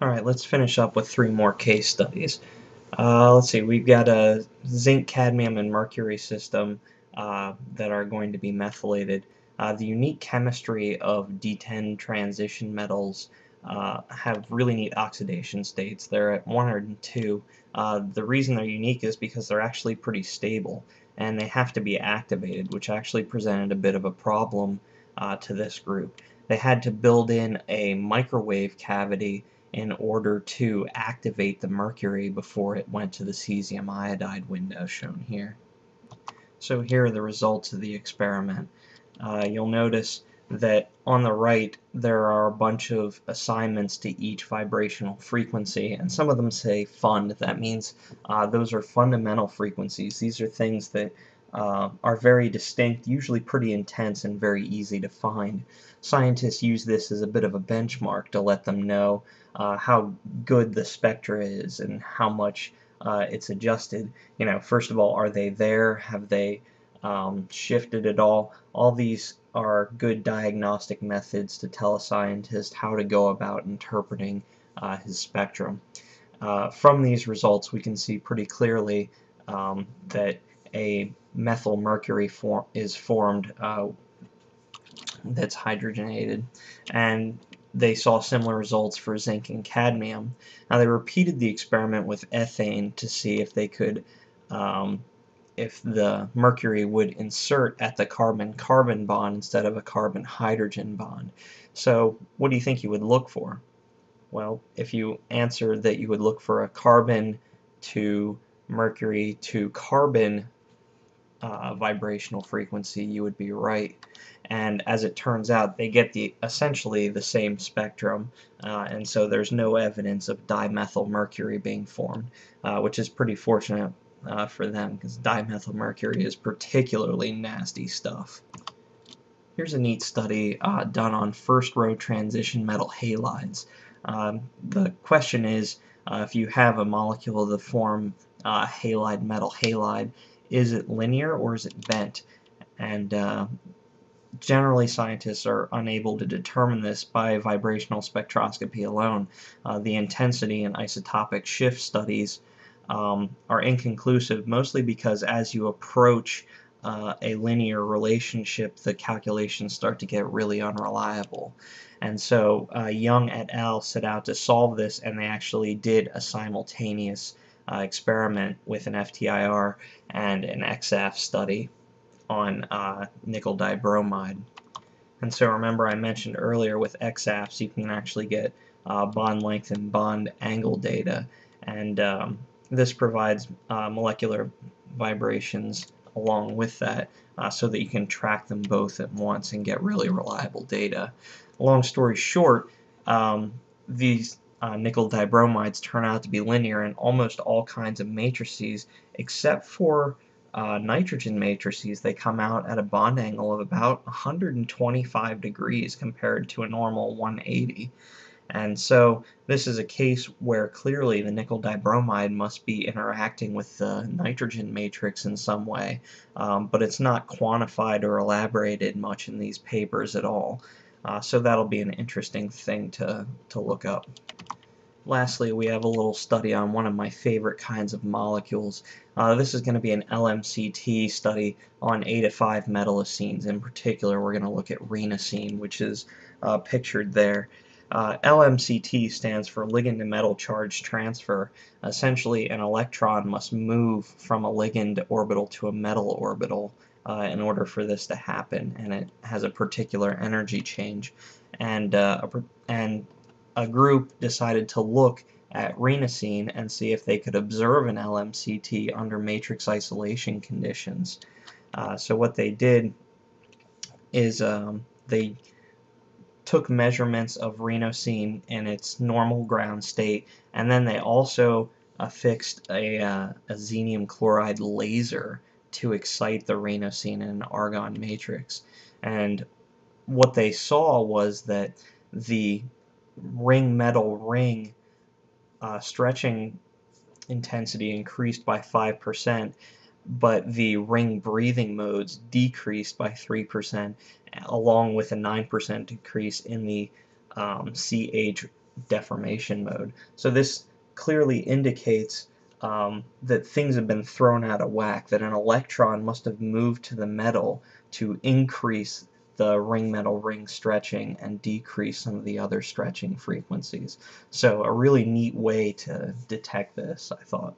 Alright, let's finish up with 3 more case studies. Let's see, we've got a zinc, cadmium, and mercury system that are going to be methylated. The unique chemistry of D10 transition metals have really neat oxidation states. They're at 102. The reason they're unique is because they're actually pretty stable, and they have to be activated, which actually presented a bit of a problem to this group. They had to build in a microwave cavity in order to activate the mercury before it went to the cesium iodide window shown here. So here are the results of the experiment. You'll notice that on the right there are a bunch of assignments to each vibrational frequency, and some of them say fund. That means those are fundamental frequencies. These are things that are very distinct, usually pretty intense, and very easy to find. Scientists use this as a bit of a benchmark to let them know how good the spectra is and how much it's adjusted. First of all, are they there? Have they shifted at all? All these are good diagnostic methods to tell a scientist how to go about interpreting his spectrum. From these results, we can see pretty clearly that a methyl mercury is formed that's hydrogenated, and they saw similar results for zinc and cadmium. Now they repeated the experiment with ethane to see if they could if the mercury would insert at the carbon-carbon bond instead of a carbon-hydrogen bond. So what do you think you would look for? Well, if you answered that you would look for a carbon to mercury to carbon vibrational frequency, you would be right. And as it turns out, they get essentially the same spectrum, and so there's no evidence of dimethyl mercury being formed, which is pretty fortunate for them, because dimethyl mercury is particularly nasty stuff. Here's a neat study done on first-row transition metal halides. The question is, if you have a molecule of the form halide metal halide, is it linear or is it bent? And generally scientists are unable to determine this by vibrational spectroscopy alone. The intensity and isotopic shift studies are inconclusive, mostly because as you approach a linear relationship, the calculations start to get really unreliable. And so Young et al. Set out to solve this, and they actually did a simultaneous experiment with an FTIR and an XF study on nickel dibromide. And so remember, I mentioned earlier with XAFs you can actually get bond length and bond angle data, and this provides molecular vibrations along with that so that you can track them both at once and get really reliable data. Long story short, these nickel dibromides turn out to be linear in almost all kinds of matrices except for nitrogen matrices. They come out at a bond angle of about 125 degrees compared to a normal 180. And so this is a case where clearly the nickel dibromide must be interacting with the nitrogen matrix in some way, but it's not quantified or elaborated much in these papers at all. So that'll be an interesting thing to look up. Lastly, we have a little study on one of my favorite kinds of molecules. This is going to be an LMCT study on 8-5 metallocenes. In particular, we're going to look at rhenocene, which is pictured there. LMCT stands for ligand to metal charge transfer. Essentially, an electron must move from a ligand orbital to a metal orbital in order for this to happen, and it has a particular energy change. And a group decided to look at rhenocene and see if they could observe an LMCT under matrix isolation conditions. So what they did is they took measurements of rhenocene in its normal ground state, and then they also affixed a xenium chloride laser to excite the rhenocene in an argon matrix. And what they saw was that the metal ring stretching intensity increased by 5%, but the ring breathing modes decreased by 3%, along with a 9% decrease in the CH deformation mode. So this clearly indicates that things have been thrown out of whack, that an electron must have moved to the metal to increase the ring metal ring stretching and decrease some of the other stretching frequencies. So a really neat way to detect this, I thought.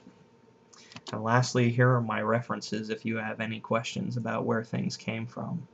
And lastly, here are my references if you have any questions about where things came from.